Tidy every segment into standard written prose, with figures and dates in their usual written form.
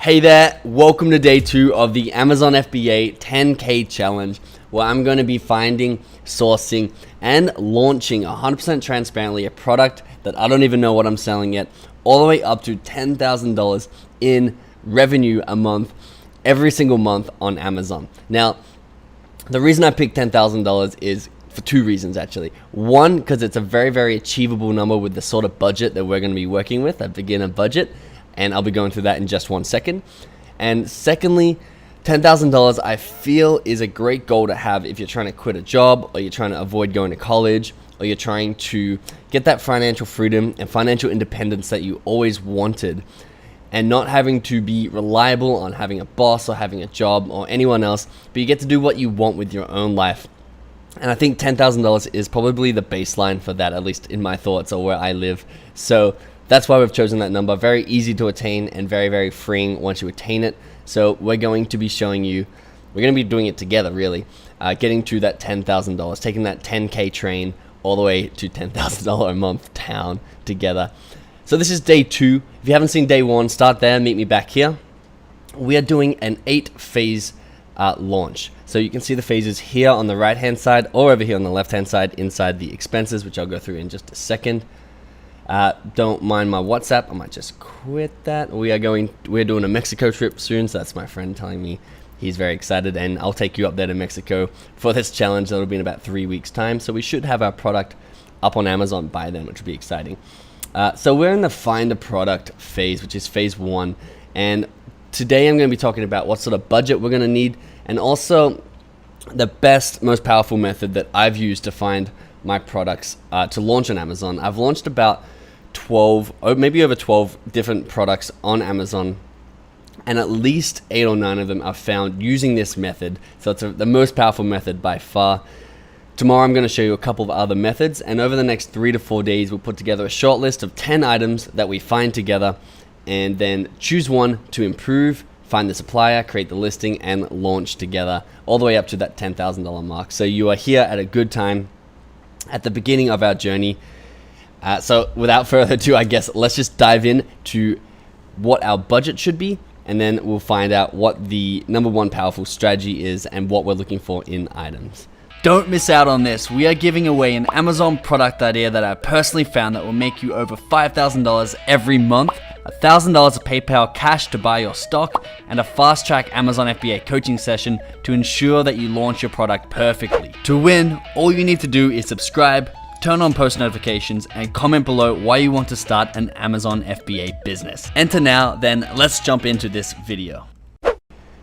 Hey there, welcome to day 2 of the Amazon FBA 10K challenge, where I'm going to be finding, sourcing, and launching 100% transparently a product that I don't even know what I'm selling yet, all the way up to $10,000 in revenue a month, every single month on Amazon. Now, the reason I picked $10,000 is for 2 reasons actually. One, because it's a very, very achievable number with the sort of budget that we're going to be working with, a beginner budget. And I'll be going through that in just 1 second. And secondly, $10,000 I feel is a great goal to have if you're trying to quit a job, or you're trying to avoid going to college, or you're trying to get that financial freedom and financial independence that you always wanted, and not having to be reliable on having a boss or having a job or anyone else, but you get to do what you want with your own life. And I think $10,000 is probably the baseline for that, at least in my thoughts or where I live. So that's why we've chosen that number. Very easy to attain and very, very freeing once you attain it. So we're going to be showing you, we're going to be doing it together really, getting to that $10,000, taking that 10K train all the way to $10,000 a month town together. So this is day 2. If you haven't seen day 1, start there, meet me back here. We are doing an 8-phase launch. So you can see the phases here on the right hand side or over here on the left hand side inside the expenses, which I'll go through in just a second. Don't mind my WhatsApp. I might just quit that. We're doing a Mexico trip soon, so that's my friend telling me he's very excited, and I'll take you up there to Mexico for this challenge. That'll be in about 3 weeks time, so we should have our product up on Amazon by then, which will be exciting. So we're in the find a product phase, which is phase 1, and today I'm going to be talking about what sort of budget we're going to need, and also the best, most powerful method that I've used to find my products to launch on Amazon. I've launched about 12, or maybe over 12 different products on Amazon, and at least 8 or 9 of them are found using this method. So it's the most powerful method by far. Tomorrow I'm going to show you a couple of other methods, and over the next 3 to 4 days we'll put together a short list of 10 items that we find together, and then choose one to improve, find the supplier, create the listing, and launch together all the way up to that $10,000 mark. So you are here at a good time at the beginning of our journey. So without further ado, I guess let's just dive in to what our budget should be, and then we'll find out what the number 1 powerful strategy is and what we're looking for in items. Don't miss out on this. We are giving away an Amazon product idea that I personally found that will make you over $5,000 every month, $1,000 of PayPal cash to buy your stock, and a fast-track Amazon FBA coaching session to ensure that you launch your product perfectly. To win, all you need to do is subscribe, turn on post notifications, and comment below why you want to start an Amazon FBA business. Enter now, then let's jump into this video.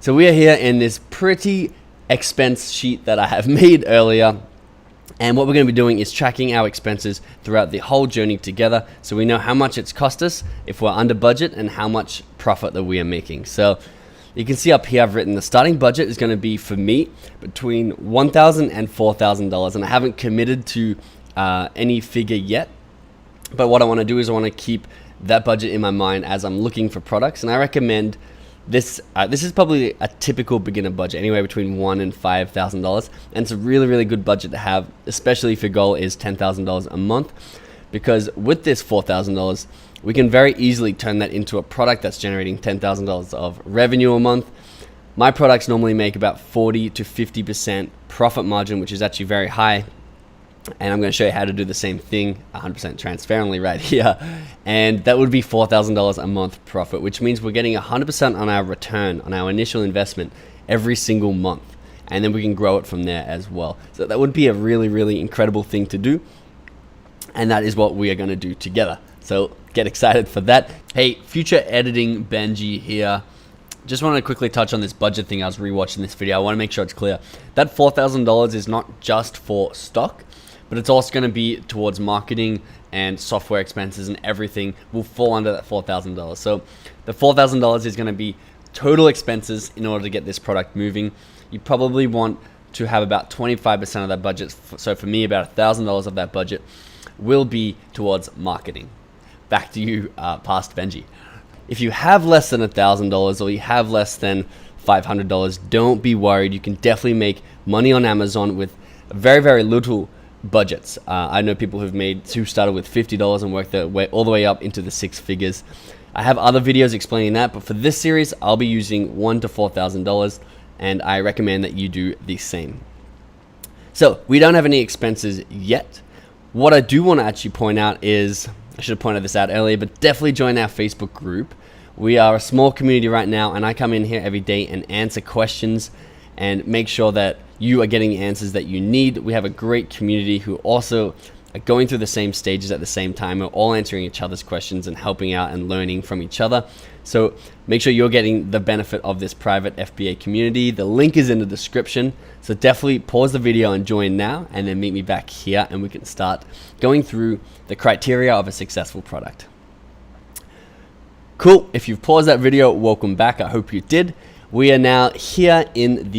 So we are here in this pretty expense sheet that I have made earlier. And what we're going to be doing is tracking our expenses throughout the whole journey together, so we know how much it's cost us if we're under budget and how much profit that we are making. So you can see up here I've written the starting budget is going to be for me between $1,000 and $4,000, and I haven't committed to any figure yet. But what I want to do is I want to keep that budget in my mind as I'm looking for products, and I recommend this is probably a typical beginner budget, anywhere between $1,000 and $5,000, and it's a really, really good budget to have, especially if your goal is $10,000 a month, because with this $4,000, we can very easily turn that into a product that's generating $10,000 of revenue a month. My products normally make about 40 to 50% profit margin, which is actually very high. And I'm going to show you how to do the same thing 100% transparently right here, and that would be $4,000 a month profit, which means we're getting 100% on our return on our initial investment every single month, and then we can grow it from there as well. So that would be a really, really incredible thing to do, and that is what we are going to do together. So get excited for that. Hey, future editing Benji here. Just wanted to quickly touch on this budget thing. I was rewatching this video. I want to make sure it's clear. That $4,000 is not just for stock, but it's also going to be towards marketing and software expenses, and everything will fall under that $4,000. So the $4,000 is going to be total expenses in order to get this product moving. You probably want to have about 25% of that budget. So for me, about $1,000 of that budget will be towards marketing. Back to you, past Benji. If you have less than $1,000 or you have less than $500, don't be worried. You can definitely make money on Amazon with very, very little budgets. I know people who started with $50 and worked their way all the way up into the 6 figures. I have other videos explaining that, but for this series, I'll be using $1,000 to $4,000, and I recommend that you do the same. So we don't have any expenses yet. What I do want to actually point out is, I should have pointed this out earlier, but definitely join our Facebook group. We are a small community right now, and I come in here every day and answer questions and make sure that you are getting the answers that you need. We have a great community who also are going through the same stages at the same time. We're all answering each other's questions and helping out and learning from each other. So make sure you're getting the benefit of this private FBA community. The link is in the description. So definitely pause the video and join now, and then meet me back here and we can start going through the criteria of a successful product. Cool. If you've paused that video, welcome back. I hope you did. We are now here in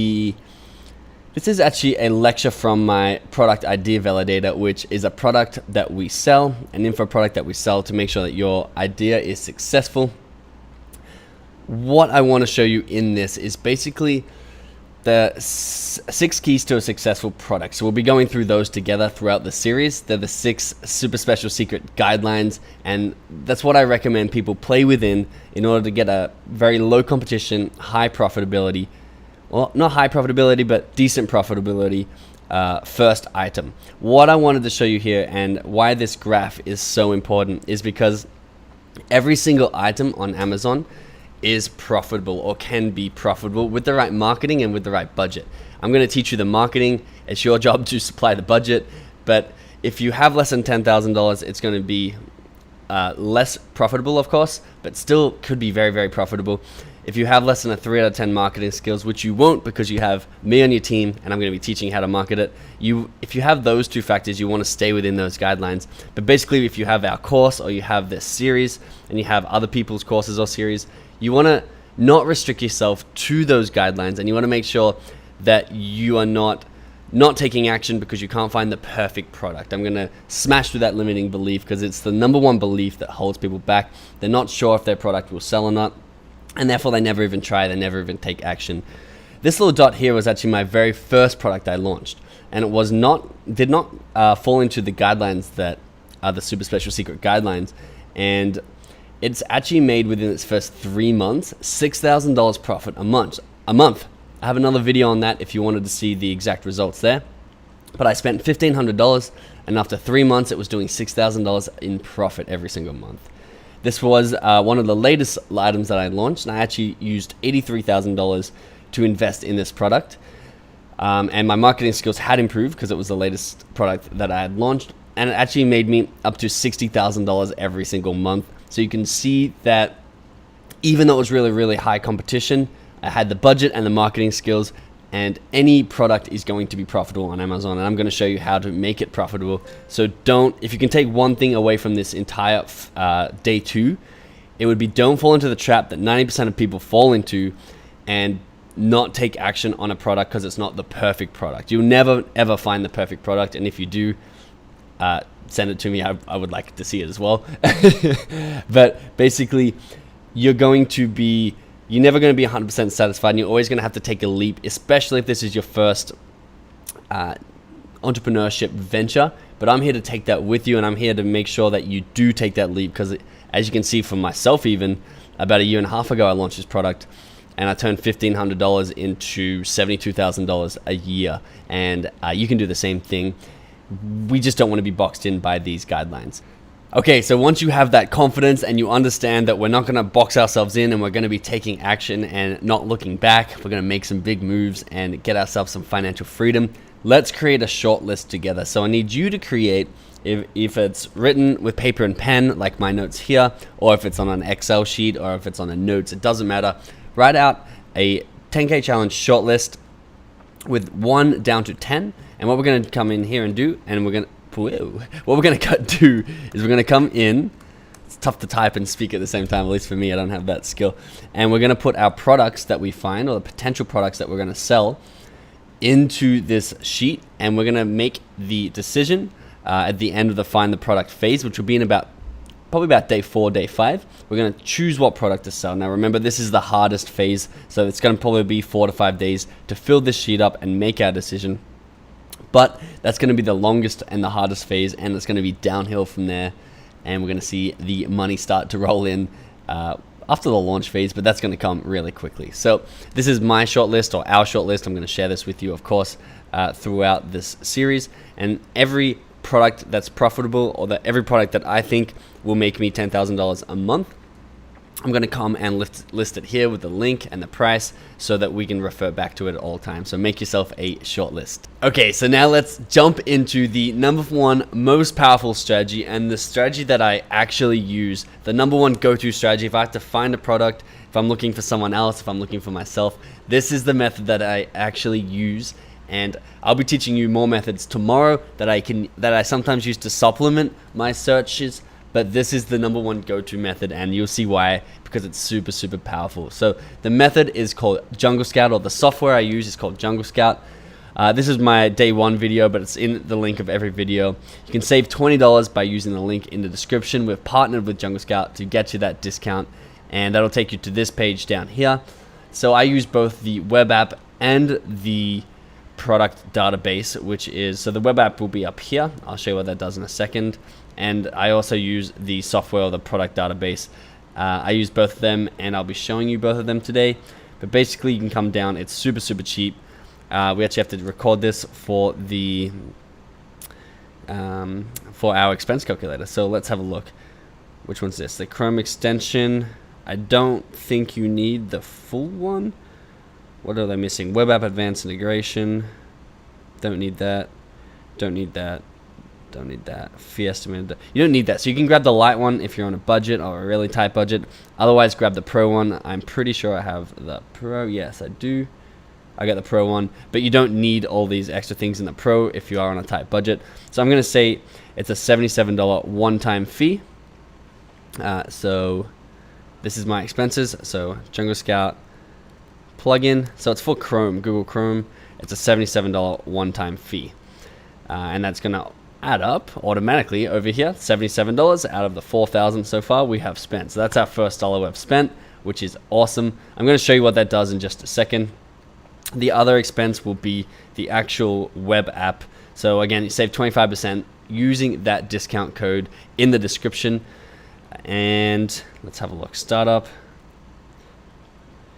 this is actually a lecture from my product idea validator, which is a product that we sell, an info product that we sell to make sure that your idea is successful. What I want to show you in this is basically the 6 keys to a successful product. So we'll be going through those together throughout the series. They're the 6 super special secret guidelines, and that's what I recommend people play within in order to get a very low competition, high profitability, well, not high profitability, but decent profitability first item. What I wanted to show you here and why this graph is so important is because every single item on Amazon is profitable or can be profitable with the right marketing and with the right budget. I'm going to teach you the marketing. It's your job to supply the budget. But if you have less than $10,000, it's going to be less profitable, of course, but still could be very, very profitable. If you have less than a 3 out of 10 marketing skills, which you won't because you have me on your team and I'm going to be teaching you how to market it. If you have those 2 factors, you want to stay within those guidelines. But basically, if you have our course or you have this series and you have other people's courses or series, you want to not restrict yourself to those guidelines, and you want to make sure that you are not taking action because you can't find the perfect product. I'm going to smash through that limiting belief because it's the number one belief that holds people back. They're not sure if their product will sell or not, and therefore they never even try, they never even take action. This little dot here was actually my very first product I launched, and it did not fall into the guidelines that are the super special secret guidelines, and it's actually made within its first 3 months $6,000 profit a month. I have another video on that if you wanted to see the exact results there. But I spent $1,500, and after 3 months, it was doing $6,000 in profit every single month. This was one of the latest items that I launched, and I actually used $83,000 to invest in this product. And my marketing skills had improved because it was the latest product that I had launched, and it actually made me up to $60,000 every single month. So you can see that even though it was really, really high competition, I had the budget and the marketing skills, and any product is going to be profitable on Amazon, and I'm going to show you how to make it profitable. So if you can take one thing away from this entire day 2, it would be don't fall into the trap that 90% of people fall into and not take action on a product because it's not the perfect product. You'll never ever find the perfect product, and if you do, send it to me. I would like to see it as well. But basically, you're never going to be 100% satisfied, and you're always going to have to take a leap, especially if this is your first entrepreneurship venture. But I'm here to take that with you, and I'm here to make sure that you do take that leap, because as you can see from myself, even about a year and a half ago, I launched this product, and I turned $1,500 into $72,000 a year, and you can do the same thing. We just don't want to be boxed in by these guidelines. Okay, so once you have that confidence and you understand that we're not going to box ourselves in and we're going to be taking action and not looking back, we're going to make some big moves and get ourselves some financial freedom, let's create a short list together. So I need you to create, if it's written with paper and pen, like my notes here, or if it's on an Excel sheet, or if it's on a notes, it doesn't matter. Write out a 10K challenge short list with 1 down to 10. And what we're going to come in here and do, and we're going to do is we're going to come in. It's tough to type and speak at the same time, at least for me. I don't have that skill. And we're going to put our products that we find, or the potential products that we're going to sell, into this sheet, and we're going to make the decision at the end of the find the product phase, which will be in probably about day 4, day 5. We're going to choose what product to sell. Now remember, this is the hardest phase, so it's going to probably be 4 to 5 days to fill this sheet up and make our decision. But that's going to be the longest and the hardest phase, and it's going to be downhill from there, and we're going to see the money start to roll in after the launch phase, but that's going to come really quickly. So this is my shortlist, or our shortlist. I'm going to share this with you, of course, throughout this series. And every product that's profitable, or every product that I think will make me $10,000 a month, I'm going to come and list it here with the link and the price so that we can refer back to it at all times. So make yourself a short list. Okay, so now let's jump into the number one most powerful strategy, and the strategy that I actually use, the number one go-to strategy. If I have to find a product, if I'm looking for someone else, if I'm looking for myself, this is the method that I actually use. And I'll be teaching you more methods tomorrow that I sometimes use to supplement my searches. But this is the number one go-to method, and you'll see why, because it's super, super powerful. So the method is called Jungle Scout, or the software I use is called Jungle Scout. This is my day one video, but it's in the link of every video. You can save $20 by using the link in the description. We've partnered with Jungle Scout to get you that discount, and that'll take you to this page down here. So I use both the web app and the product database, so the web app will be up here. I'll show you what that does in a second. And I also use the software, or the product database. I use both of them, and I'll be showing you both of them today. But basically, you can come down. It's super, super cheap. We actually have to record this for our expense calculator. So let's have a look. Which one's this? The Chrome extension. I don't think you need the full one. What are they missing? Web app advanced integration. Don't need that. Don't need that. Don't need that. Fee estimated. You don't need that. So you can grab the light one if you're on a budget, or a really tight budget. Otherwise, grab the pro one. I'm pretty sure I have the pro. Yes, I do. I got the pro one. But you don't need all these extra things in the pro if you are on a tight budget. So I'm going to say it's a $77 one-time fee. So this is my expenses. So Jungle Scout plugin. So it's for Chrome, Google Chrome. It's a $77 one-time fee. And that's going to add up automatically over here. $77 out of the $4,000 so far we have spent. So that's our first dollar we've spent, which is awesome. I'm going to show you what that does in just a second. The other expense will be the actual web app. So again, you save 25% using that discount code in the description. And let's have a look. Startup.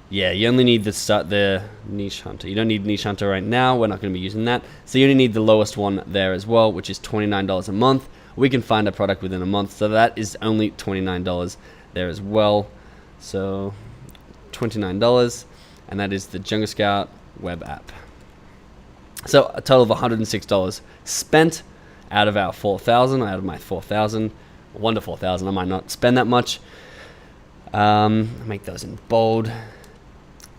Yeah, you only need the Niche Hunter. You don't need Niche Hunter right now. We're not going to be using that. So you only need the lowest one there as well, which is $29 a month. We can find a product within a month. So that is only $29 there as well. So $29. And that is the Jungle Scout web app. So a total of $106 spent out of our $4,000, out of my $4,000. $1 to $4,000. I might not spend that much. Make those in bold.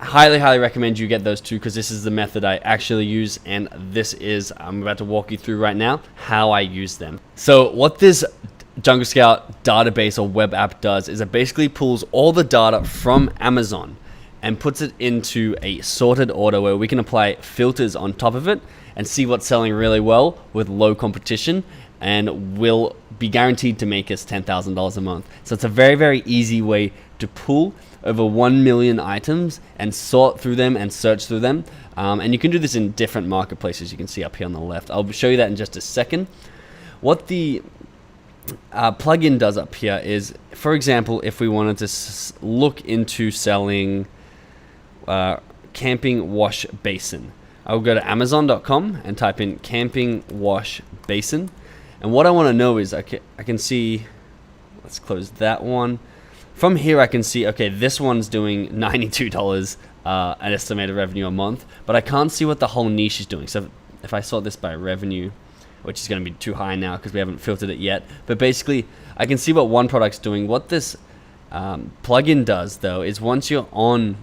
Highly recommend you get those two, because this is the method I actually use, and I'm about to walk you through right now how I use them. So what this Jungle Scout database or web app does is it basically pulls all the data from Amazon and puts it into a sorted order where we can apply filters on top of it and see what's selling really well with low competition, and will be guaranteed to make us $10,000 a month. So it's a very easy way to pull over 1 million items and sort through them and search through them. And you can do this in different marketplaces. You can see up here on the left. I'll show you that in just a second. What the plugin does up here is, for example, if we wanted to look into selling camping wash basin, I'll go to Amazon.com and type in camping wash basin. And what I want to know is I can see, let's close that one. From here I can see, okay, this one's doing $92 an estimated revenue a month, but I can't see what the whole niche is doing. So if I sort this by revenue, which is going to be too high now because we haven't filtered it yet, but basically I can see what one product's doing. What this plugin does though is, once you're on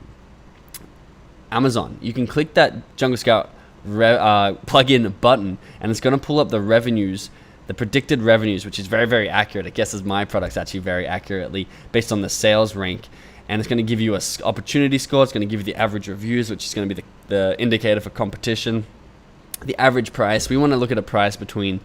Amazon, you can click that Jungle Scout plugin button, and it's going to pull up the revenues, the predicted revenues, which is very accurate. It guesses my products actually very accurately based on the sales rank, and it's going to give you a opportunity score. It's going to give you the average reviews, which is going to be the indicator for competition. The average price, we want to look at a price between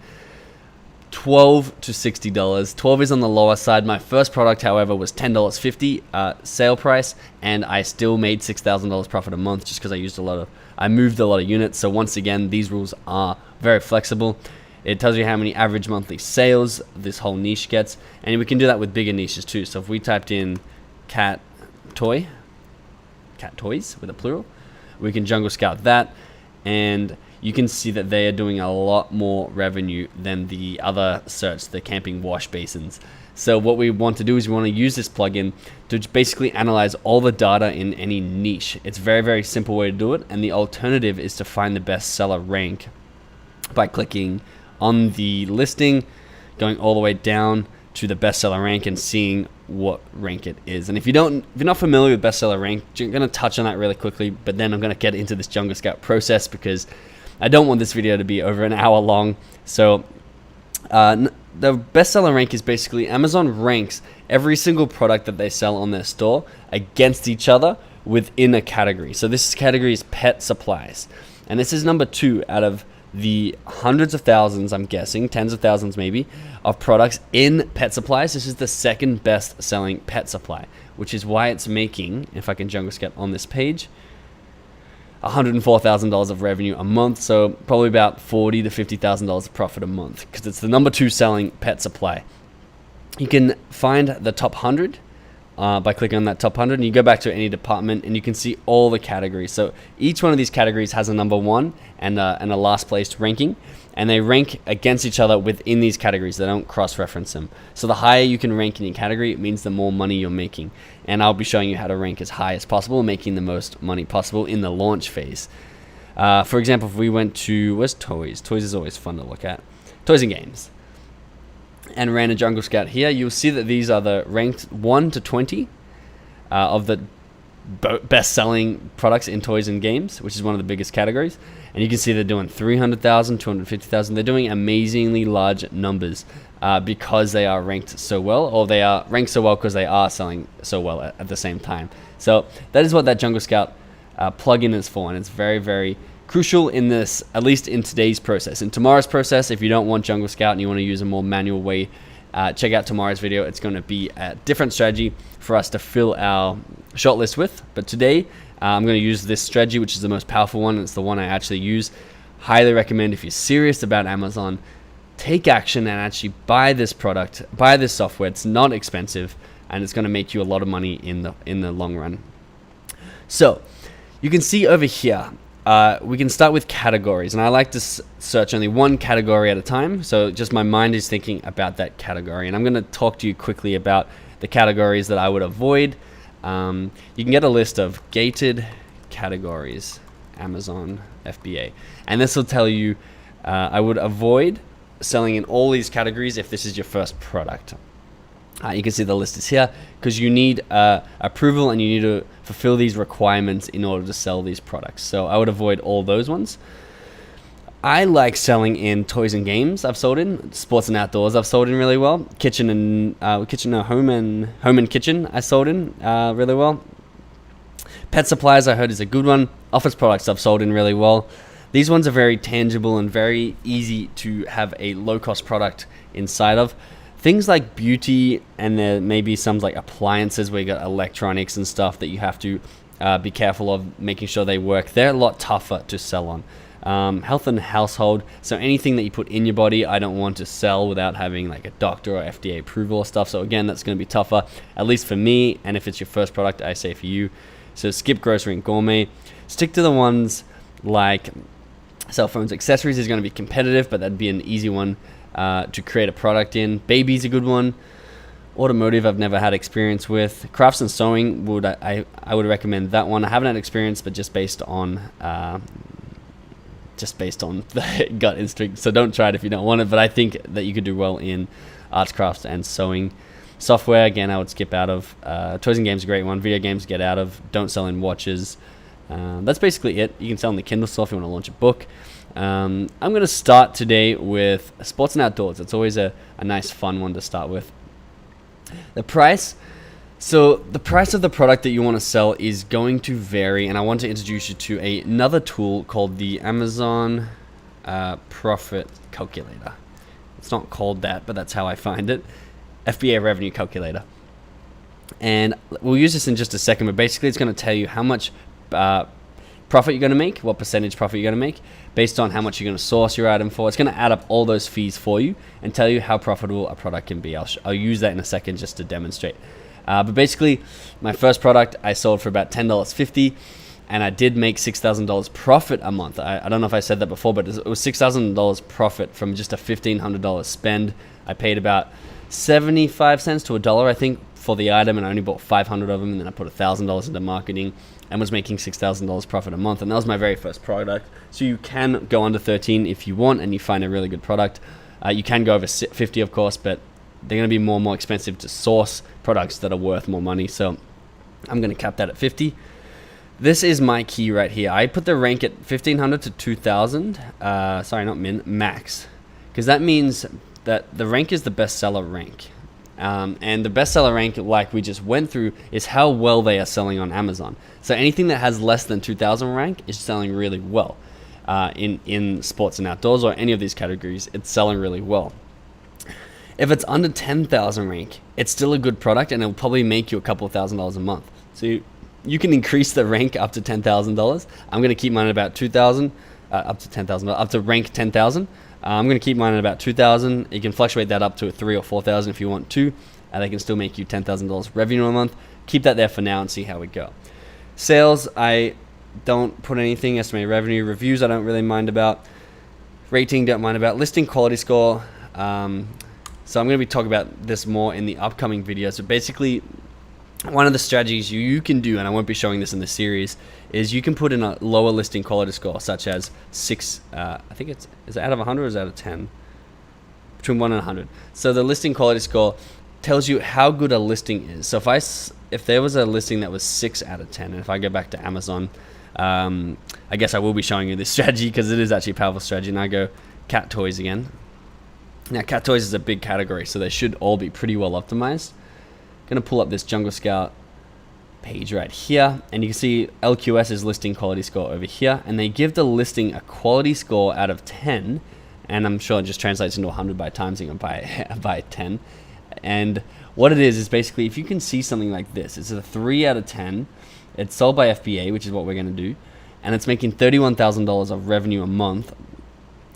$12 to $60. 12 is on the lower side. My first product, however, was $10.50 sale price, and I still made $6,000 profit a month just because I moved a lot of units. So once again, these rules are very flexible. It tells you how many average monthly sales this whole niche gets, and we can do that with bigger niches too. So if we typed in cat toys with a plural. We can jungle scout that, and you can see that they are doing a lot more revenue than the other search, the camping wash basins. So what we want to do is we want to use this plugin to basically analyze all the data in any niche. It's a very, very simple way to do it, and the alternative is to find the bestseller rank by clicking on the listing, going all the way down to the bestseller rank and seeing what rank it is. And if you're not familiar with bestseller rank, I'm going to touch on that really quickly, but then I'm going to get into this Jungle Scout process because I don't want this video to be over an hour long. So the bestseller rank is basically Amazon ranks every single product that they sell on their store against each other within a category. So this category is pet supplies, and this is number 2 out of the hundreds of thousands, I'm guessing, tens of thousands maybe, of products in pet supplies. This is the second best selling pet supply, which is why it's making, if I can jungle scout on this page, $104,000 of revenue a month, so probably about $40,000 to $50,000 of profit a month, because it's the number 2 selling pet supply. You can find the top 100 by clicking on that top 100, and you go back to any department and you can see all the categories. So each one of these categories has a number 1 and a last place ranking, and they rank against each other within these categories. They don't cross-reference them. So the higher you can rank in your category, it means the more money you're making. And I'll be showing you how to rank as high as possible, making the most money possible in the launch phase. For example, if we went to, where's toys? Toys is always fun to look at. Toys and games. And ran a Jungle Scout here, you'll see that these are the ranked 1 to 20 of the best-selling products in toys and games, which is one of the biggest categories. And you can see they're doing 300,000, 250,000. They're doing amazingly large numbers because they are ranked so well, or they are ranked so well because they are selling so well at the same time. So that is what that Jungle Scout plugin is for, and it's very, very crucial in this, at least in today's process. In tomorrow's process, if you don't want Jungle Scout and you want to use a more manual way, check out tomorrow's video. It's going to be a different strategy for us to fill our shortlist with. But today, I'm going to use this strategy, which is the most powerful one. It's the one I actually use. Highly recommend, if you're serious about Amazon, take action and actually buy this product, buy this software. It's not expensive, and it's going to make you a lot of money in the long run. So you can see over here, we can start with categories, and I like to search only one category at a time, so just my mind is thinking about that category. And I'm going to talk to you quickly about the categories that I would avoid. You can get a list of gated categories, Amazon FBA, and this will tell you I would avoid selling in all these categories if this is your first product. You can see the list is here because you need approval and you need to fulfill these requirements in order to sell these products. So I would avoid all those ones. I like selling in toys and games. I've sold in sports and outdoors. I've sold in really well. Home and kitchen. I sold in really well. Pet supplies I heard is a good one. Office products I've sold in really well. These ones are very tangible and very easy to have a low-cost product inside of. Things like beauty, and there may be some like appliances where you got electronics and stuff that you have to be careful of making sure they work. They're a lot tougher to sell on. Health and household, so anything that you put in your body, I don't want to sell without having like a doctor or FDA approval or stuff. So again, that's going to be tougher, at least for me. And if it's your first product, I say for you. So skip grocery and gourmet. Stick to the ones like cell phones. Accessories is going to be competitive, but that'd be an easy one to create a product in. Baby's a good one. Automotive I've never had experience with. Crafts and sewing I would recommend that one. I haven't had experience, but just based on the gut instinct. So don't try it if you don't want it, but I think that you could do well in arts, crafts, and sewing. Software, again, I would skip out of. Toys and games, a great one. Video games, get out of. Don't sell in watches. That's basically it. You can sell in the Kindle store if you want to launch a book. I'm going to start today with sports and outdoors. It's always a nice, fun one to start with. The price. So the price of the product that you want to sell is going to vary, and I want to introduce you to another tool called the Amazon Profit Calculator. It's not called that, but that's how I find it. FBA Revenue Calculator. And we'll use this in just a second, but basically it's going to tell you how much profit you're going to make, what percentage profit you're going to make, based on how much you're going to source your item for. It's going to add up all those fees for you and tell you how profitable a product can be. I'll use that in a second just to demonstrate. But basically, my first product I sold for about $10.50, and I did make $6,000 profit a month. I don't know if I said that before, but it was $6,000 profit from just a $1,500 spend. I paid about 75 cents to $1, I think, for the item, and I only bought 500 of them, and then I put $1,000 into marketing and was making $6,000 profit a month. And that was my very first product. So you can go under 13 if you want and you find a really good product. You can go over 50, of course, but they're going to be more and more expensive to source products that are worth more money. So I'm going to cap that at 50. This is my key right here. I put the rank at 1500 to 2000. Sorry, not min, max. Because that means that the rank is the bestseller rank. And the bestseller rank, like we just went through, is how well they are selling on Amazon. So anything that has less than 2000 rank is selling really well. In sports and outdoors or any of these categories, it's selling really well. If it's under 10,000 rank, it's still a good product and it'll probably make you a couple of $1,000s a month. So you can increase the rank up to $10,000. I'm going to keep mine at about 2,000, up to 10,000, up to rank 10,000. I'm going to keep mine at about 2,000. You can fluctuate that up to 3,000 or 4,000 if you want to, and they can still make you $10,000 revenue a month. Keep that there for now and see how we go. Sales, I don't put anything. Estimated revenue. Reviews, I don't really mind about. Rating, don't mind about. Listing quality score. So I'm going to be talking about this more in the upcoming video. So basically, one of the strategies you can do, and I won't be showing this in the series, is you can put in a lower listing quality score, such as 6. I think is it out of 100 or is it out of 10? Between 1 and 100. So the listing quality score tells you how good a listing is. So if there was a listing that was 6 out of 10, and if I go back to Amazon, I guess I will be showing you this strategy because it is actually a powerful strategy. And I go cat toys again. Now cat toys is a big category, so they should all be pretty well optimized. Going to pull up this Jungle Scout page right here, and you can see LQS is listing quality score over here, and they give the listing a quality score out of 10, and I'm sure it just translates into 100 by timesing it by 10. And what it is basically, if you can see something like this, it's a 3 out of 10. It's sold by FBA, which is what we're going to do, and it's making $31,000 of revenue a month.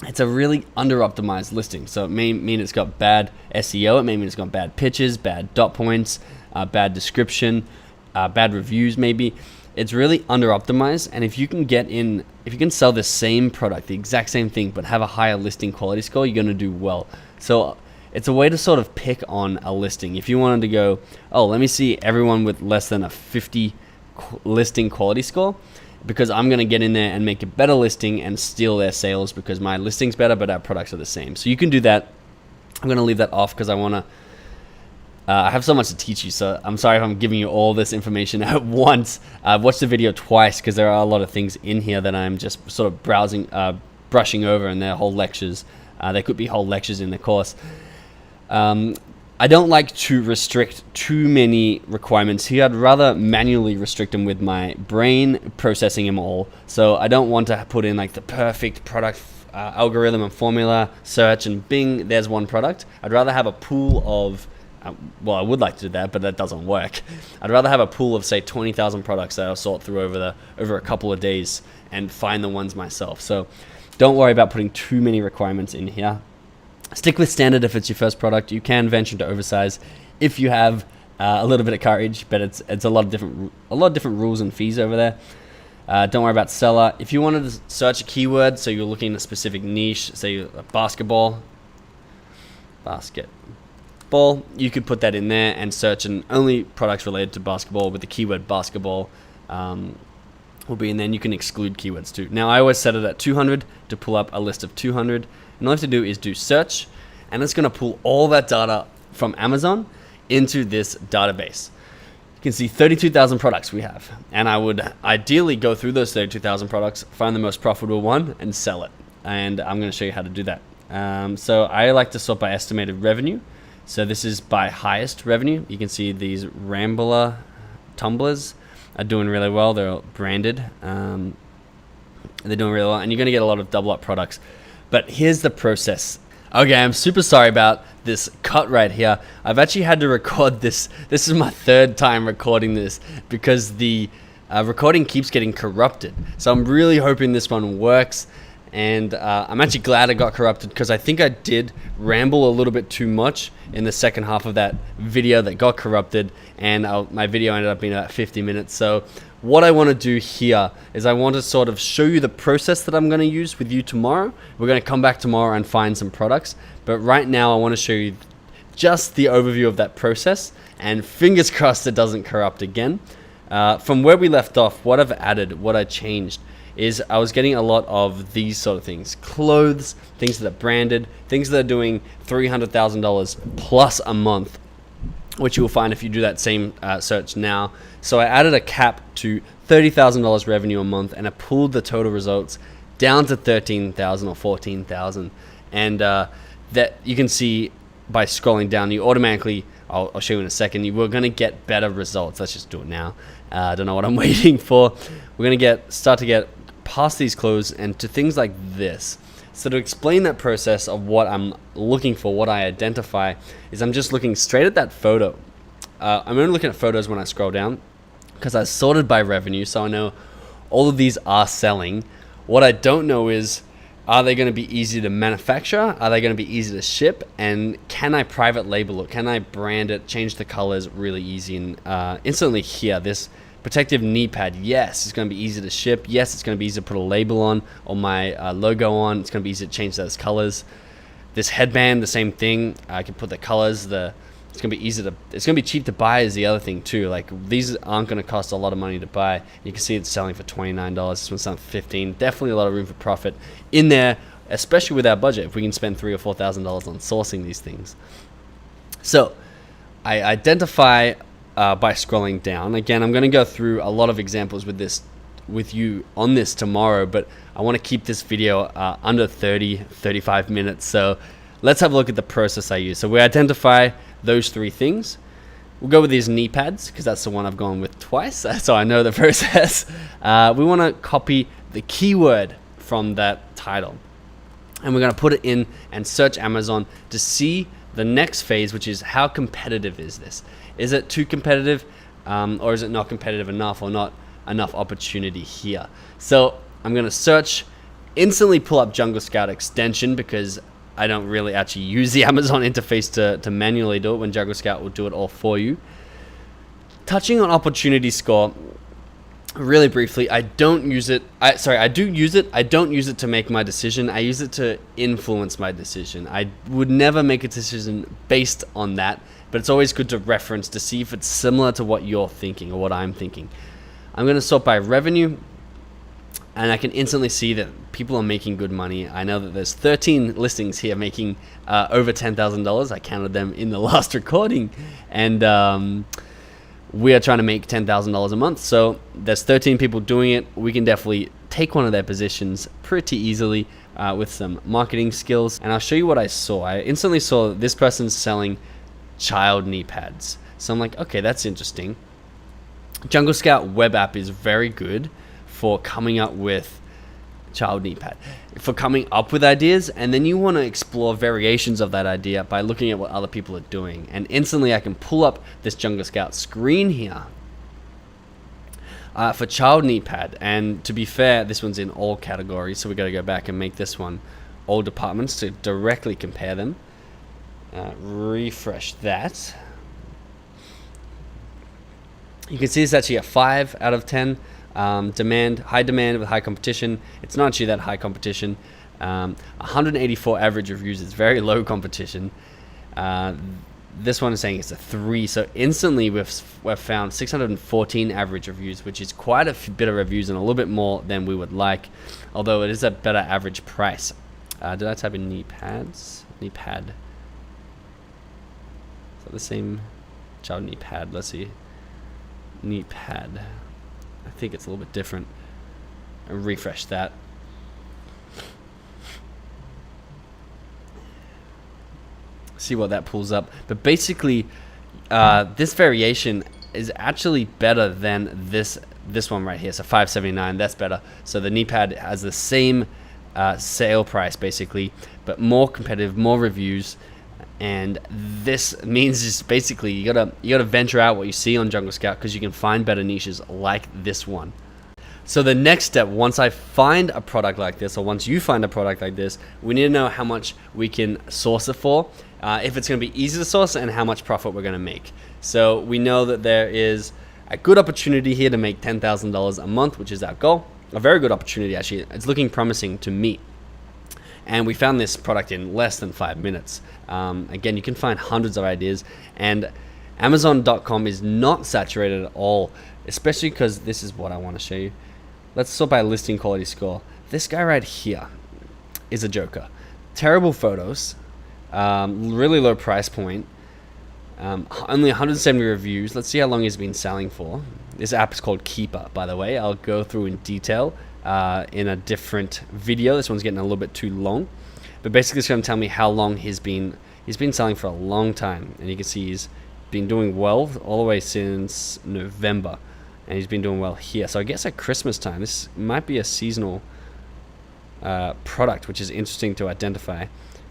It's a really under-optimized listing. So it may mean it's got bad SEO. It may mean it's got bad pitches, bad dot points, bad description, bad reviews maybe. It's really under-optimized. And if you can sell the same product, the exact same thing, but have a higher listing quality score, you're going to do well. So it's a way to sort of pick on a listing. If you wanted to go, oh, let me see everyone with less than a 50 listing quality score, because I'm going to get in there and make a better listing and steal their sales because my listing's better, but our products are the same. So you can do that. I'm going to leave that off because I want to, I have so much to teach you. So I'm sorry if I'm giving you all this information at once. I've watched the video twice because there are a lot of things in here that I'm just sort of brushing over, and they're whole lectures. There could be whole lectures in the course. I don't like to restrict too many requirements here. I'd rather manually restrict them with my brain processing them all. So I don't want to put in like the perfect product algorithm and formula, search and bing, there's one product. I'd rather have a pool of, well, I would like to do that, but that doesn't work. I'd rather have a pool of say 20,000 products that I'll sort through over a couple of days and find the ones myself. So don't worry about putting too many requirements in here. Stick with standard if it's your first product. You can venture to oversize if you have a little bit of courage, but it's a lot of different rules and fees over there. Don't worry about seller. If you wanted to search a keyword, so you're looking in a specific niche, say basketball, you could put that in there and search, and only products related to basketball with the keyword basketball will be in there, and you can exclude keywords too. Now I always set it at 200 to pull up a list of 200. And all you have to do is do search, and it's going to pull all that data from Amazon into this database. You can see 32,000 products we have, and I would ideally go through those 32,000 products, find the most profitable one, and sell it. And I'm going to show you how to do that. So I like to sort by estimated revenue. So this is by highest revenue. You can see these Rambler tumblers are doing really well. They're branded. They're doing really well, and you're going to get a lot of double up products. But here's the process. Okay, I'm super sorry about this cut right here. I've actually had to record this. This is my third time recording this because the recording keeps getting corrupted. So I'm really hoping this one works. And I'm actually glad I got corrupted, because I think I did ramble a little bit too much in the second half of that video that got corrupted, and my video ended up being about 50 minutes. So what I want to do here is I want to sort of show you the process that I'm going to use with you tomorrow. We're going to come back tomorrow and find some products, but right now I want to show you just the overview of that process, and fingers crossed it doesn't corrupt again. From where we left off, what I've added, what I changed, is I was getting a lot of these sort of things: clothes, things that are branded, things that are doing $300,000 plus a month, which you will find if you do that same search now. So I added a cap to $30,000 revenue a month, and I pulled the total results down to 13,000 or 14,000. And that you can see by scrolling down, you automatically, I'll show you in a second, you were going to get better results. Let's just do it now. I don't know what I'm waiting for. We're going to start to get past these clothes and to things like this. So to explain that process of what I'm looking for, what I identify, is I'm just looking straight at that photo. I'm only looking at photos when I scroll down, because I sorted by revenue, so I know all of these are selling. What I don't know is, are they going to be easy to manufacture? Are they going to be easy to ship? And can I private label it? Can I brand it, change the colors really easy? And instantly here, this protective knee pad, yes, it's going to be easy to ship. Yes, it's going to be easy to put a label on, or my logo on. It's going to be easy to change those colors. This headband, the same thing. I can put the colors. It's going to be easy to. It's going to be cheap to buy is the other thing too. Like, these aren't going to cost a lot of money to buy. You can see it's selling for $29. This one's selling for $15. Definitely a lot of room for profit in there, especially with our budget. If we can spend $3,000 or $4,000 on sourcing these things. So I identify by scrolling down. Again, I'm going to go through a lot of examples with you on this tomorrow, but I want to keep this video under 35 minutes. So let's have a look at the process I use. So we identify those three things. We'll go with these knee pads, because that's the one I've gone with twice, so I know the process. We want to copy the keyword from that title, and we're going to put it in and search Amazon to see the next phase, which is how competitive is this? Is it too competitive, or is it not competitive enough, or not enough opportunity here? So I'm going to search, instantly pull up Jungle Scout extension, because I don't really actually use the Amazon interface to manually do it, when Jungle Scout will do it all for you. Touching on opportunity score, really briefly, I don't use it. I do use it. I don't use it to make my decision. I use it to influence my decision. I would never make a decision based on that, but it's always good to reference to see if it's similar to what you're thinking or what I'm thinking. I'm going to sort by revenue, and I can instantly see that people are making good money. I know that there's 13 listings here making over $10,000. I counted them in the last recording, and we are trying to make $10,000 a month. So there's 13 people doing it. We can definitely take one of their positions pretty easily with some marketing skills. And I'll show you what I saw. I instantly saw that this person's selling child knee pads. So I'm like, okay, that's interesting. Jungle Scout web app is very good for coming up with child knee pad, for coming up with ideas, and then you want to explore variations of that idea by looking at what other people are doing. And instantly I can pull up this Jungle Scout screen here for child knee pad. And to be fair, this one's in all categories, so we got to go back and make this one all departments to directly compare them. Refresh that. You can see it's actually a 5 out of 10. High demand with high competition. It's not actually that high competition. 184 average reviews is very low competition. This one is saying it's a 3. So instantly we've found 614 average reviews, which is quite a bit of reviews and a little bit more than we would like, although it is a better average price. Did I type in knee pads? Knee pad. Is that the same? Child knee pad. Let's see. Knee pad. I think it's a little bit different. I'll refresh that. See what that pulls up. But basically, this variation is actually better than this one right here. So $579, that's better. So the knee pad has the same sale price basically, but more competitive, more reviews. And this means just basically you gotta venture out what you see on Jungle Scout, because you can find better niches like this one. So the next step, once I find a product like this, or once you find a product like this, we need to know how much we can source it for, if it's going to be easy to source, and how much profit we're going to make. So we know that there is a good opportunity here to make $10,000 a month, which is our goal. A very good opportunity, actually. It's looking promising to me. And we found this product in less than 5 minutes. Again, you can find hundreds of ideas, and Amazon.com is not saturated at all, especially because this is what I want to show you. Let's sort by listing quality score. This guy right here is a joker. Terrible photos, really low price point, only 170 reviews. Let's see how long he's been selling for. This app is called Keeper, by the way. I'll go through in detail in a different video. This one's getting a little bit too long, but basically it's going to tell me how long he's been selling for a long time. And you can see he's been doing well all the way since November, and he's been doing well here. So I guess at Christmas time, this might be a seasonal product, which is interesting to identify.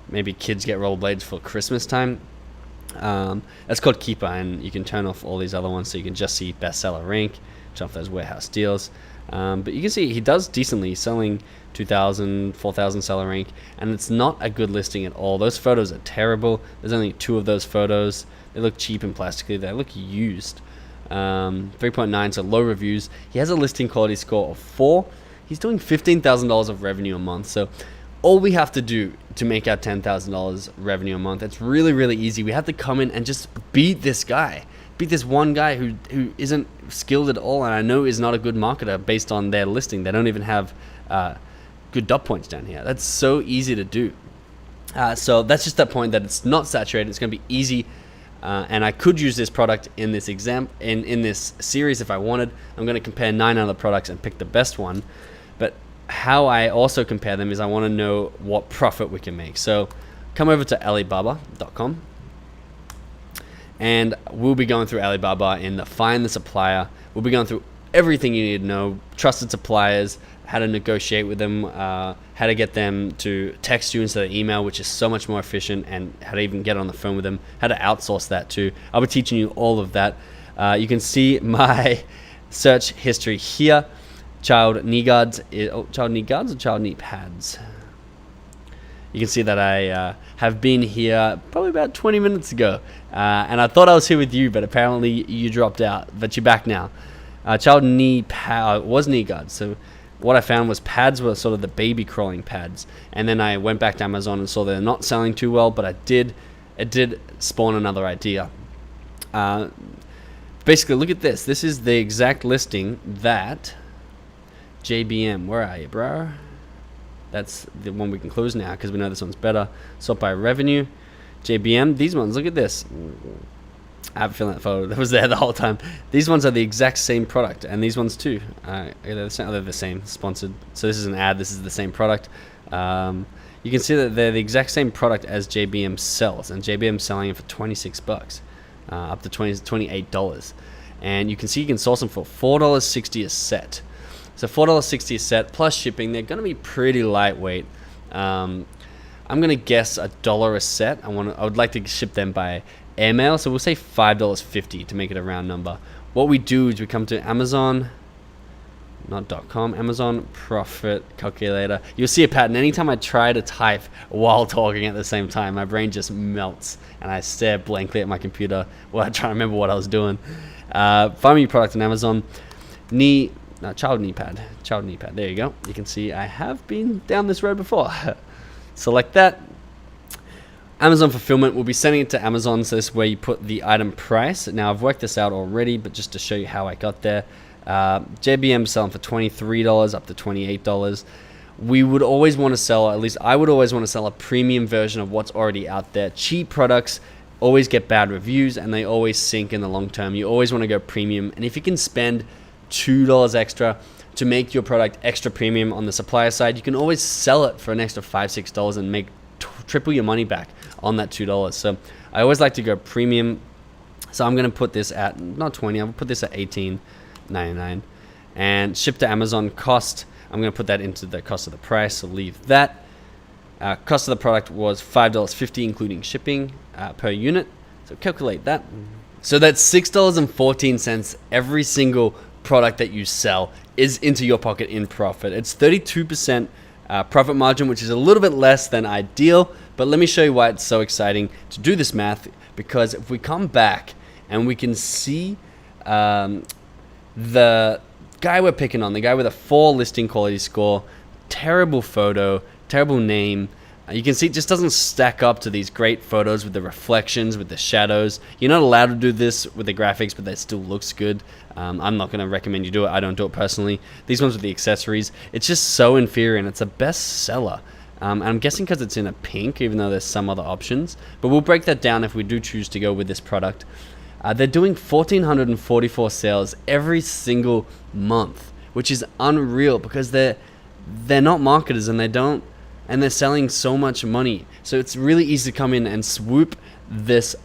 Maybe kids get rollerblades for Christmas time. That's called Keeper, and you can turn off all these other ones so you can just see bestseller rank, turn off those warehouse deals. But you can see he does decently, selling 2,000, 4,000 seller rank, and it's not a good listing at all. Those photos are terrible. There's only 2 of those photos. They look cheap and plasticky. They look used. 3.9, so low reviews. He has a listing quality score of 4. He's doing $15,000 of revenue a month. So all we have to do to make our $10,000 revenue a month, it's really, really easy. We have to come in and just beat this guy. Beat this one guy who isn't skilled at all, and I know is not a good marketer based on their listing. They don't even have good dot points down here. That's so easy to do. So that's just that point that it's not saturated. It's going to be easy, and I could use this product in this in this series if I wanted. I'm going to compare 9 other products and pick the best one. But how I also compare them is I want to know what profit we can make. So come over to Alibaba.com. And we'll be going through Alibaba in the find the supplier. We'll be going through everything you need to know, trusted suppliers, how to negotiate with them, how to get them to text you instead of email, which is so much more efficient, and how to even get on the phone with them, how to outsource that too. I'll be teaching you all of that. You can see my search history here. Child knee guards, child knee guards or child knee pads? You can see that I have been here probably about 20 minutes ago. And I thought I was here with you, but apparently you dropped out. But you're back now. Child knee pad was knee guards. So what I found was pads were sort of the baby crawling pads. And then I went back to Amazon and saw they're not selling too well, but it did spawn another idea. Basically, look at this. This is the exact listing that JBM, where are you, bro? That's the one we can close now because we know this one's better. Sort by revenue. JBM, these ones, look at this. I have a feeling that photo that was there the whole time. These ones are the exact same product, and these ones too. They're the same, sponsored. So this is an ad, this is the same product. You can see that they're the exact same product as JBM sells, and JBM selling it for 26 bucks, up to $28. And you can see you can source them for $4.60 a set. So $4.60 a set plus shipping. They're going to be pretty lightweight. I'm going to guess $1 a set. I would like to ship them by airmail, so we'll say $5.50 to make it a round number. What we do is we come to Amazon, not .com, Amazon profit calculator. You'll see a pattern. Anytime I try to type while talking at the same time, my brain just melts and I stare blankly at my computer while I try to remember what I was doing. Find me product on Amazon. Child knee pad. There you go. You can see I have been down this road before. Select that. Amazon fulfillment, we'll be sending it to Amazon, so this is where you put the item price. Now I've worked this out already, but just to show you how I got there. JBM selling for $23 up to $28. We would always want to sell, at least I would always want to sell a premium version of what's already out there. Cheap products always get bad reviews and they always sink in the long term. You always want to go premium, and if you can spend $2 extra to make your product extra premium on the supplier side, you can always sell it for an extra $5, $6 and make triple your money back on that $2. So I always like to go premium. So I'm going to put this at not 20, I'll put this at $18.99. And ship to Amazon cost, I'm going to put that into the cost of the price, so leave that. Cost of the product was $5.50 including shipping per unit. So calculate that. So that's $6.14 every single product that you sell is into your pocket in profit. It's 32% profit margin, which is a little bit less than ideal, but let me show you why it's so exciting to do this math. Because if we come back and we can see the guy we're picking on, the guy with a 4 listing quality score, terrible photo, terrible name, you can see it just doesn't stack up to these great photos with the reflections, with the shadows. You're not allowed to do this with the graphics, but that still looks good. I'm not going to recommend you do it. I don't do it personally. These ones with the accessories, it's just so inferior, and it's a bestseller. And I'm guessing because it's in a pink, even though there's some other options. But we'll break that down if we do choose to go with this product. They're doing 1,444 sales every single month, which is unreal because they're not marketers, and they're selling so much money. So it's really easy to come in and swoop this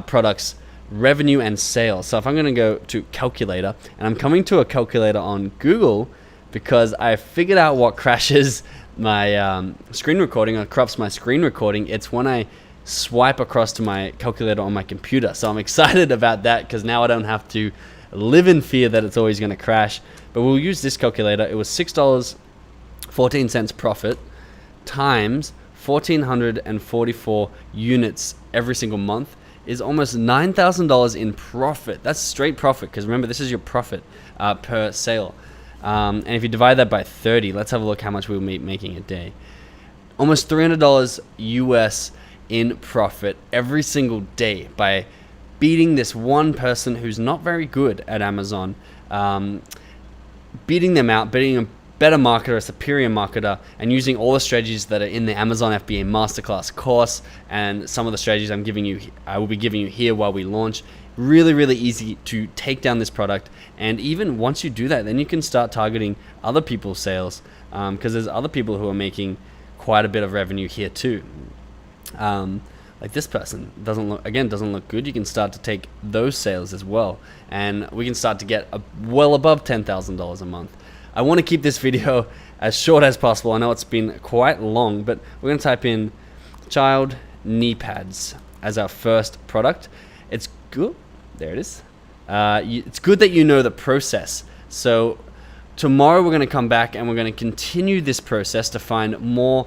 product's revenue and sales. So if I'm going to go to calculator, and I'm coming to a calculator on Google because I figured out what crashes my screen recording or corrupts my screen recording. It's when I swipe across to my calculator on my computer. So I'm excited about that because now I don't have to live in fear that it's always going to crash. But we'll use this calculator. It was $6.14 profit times 1,444 units every single month is almost $9,000 in profit. That's straight profit, because remember, this is your profit per sale. And if you divide that by 30, let's have a look how much we'll be making a day. Almost $300 US in profit every single day by beating this one person who's not very good at Amazon, beating them out, beating a better marketer, a superior marketer, and using all the strategies that are in the Amazon FBA Masterclass course and some of the strategies I will be giving you here while we launch. Really, really easy to take down this product. And even once you do that, then you can start targeting other people's sales, because there's other people who are making quite a bit of revenue here too. Like this person doesn't look good. You can start to take those sales as well, and we can start to get well above $10,000 a month. I want to keep this video as short as possible. I know it's been quite long, but we're going to type in child knee pads as our first product. It's good. There it is. It's good that you know the process. So tomorrow we're going to come back and we're going to continue this process to find more.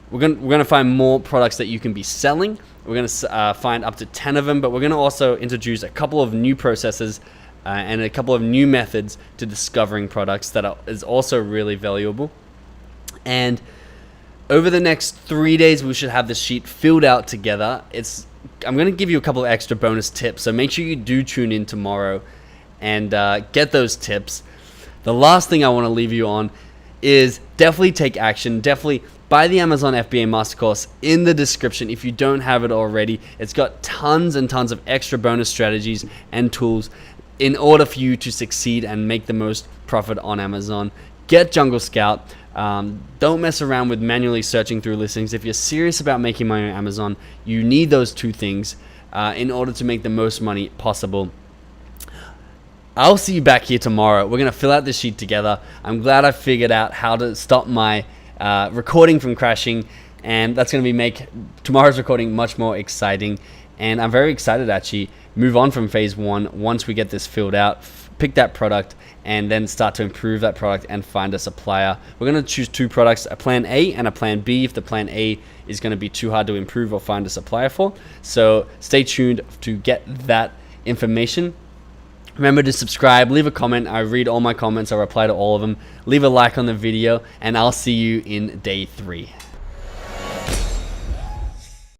We're going to find more products that you can be selling. We're going to find up to 10 of them, but we're going to also introduce a couple of new processes and a couple of new methods to discovering products that is also really valuable. And over the next 3 days, we should have the sheet filled out together. I'm going to give you a couple of extra bonus tips, so make sure you do tune in tomorrow and get those tips. The last thing I want to leave you on is definitely take action. Definitely buy the Amazon FBA Mastercourse in the description if you don't have it already. It's got tons and tons of extra bonus strategies and tools in order for you to succeed and make the most profit on Amazon. Get Jungle Scout. Don't mess around with manually searching through listings. If you're serious about making money on Amazon, you need those two things in order to make the most money possible. I'll see you back here tomorrow. We're going to fill out this sheet together. I'm glad I figured out how to stop my recording from crashing, and that's going to make tomorrow's recording much more exciting. And I'm very excited to actually move on from phase 1 once we get this filled out, pick that product, and then start to improve that product and find a supplier. We're going to choose 2 products, a plan A and a plan B, if the plan A is going to be too hard to improve or find a supplier for. So stay tuned to get that information. Remember to subscribe, leave a comment. I read all my comments, I reply to all of them. Leave a like on the video, and I'll see you in day 3.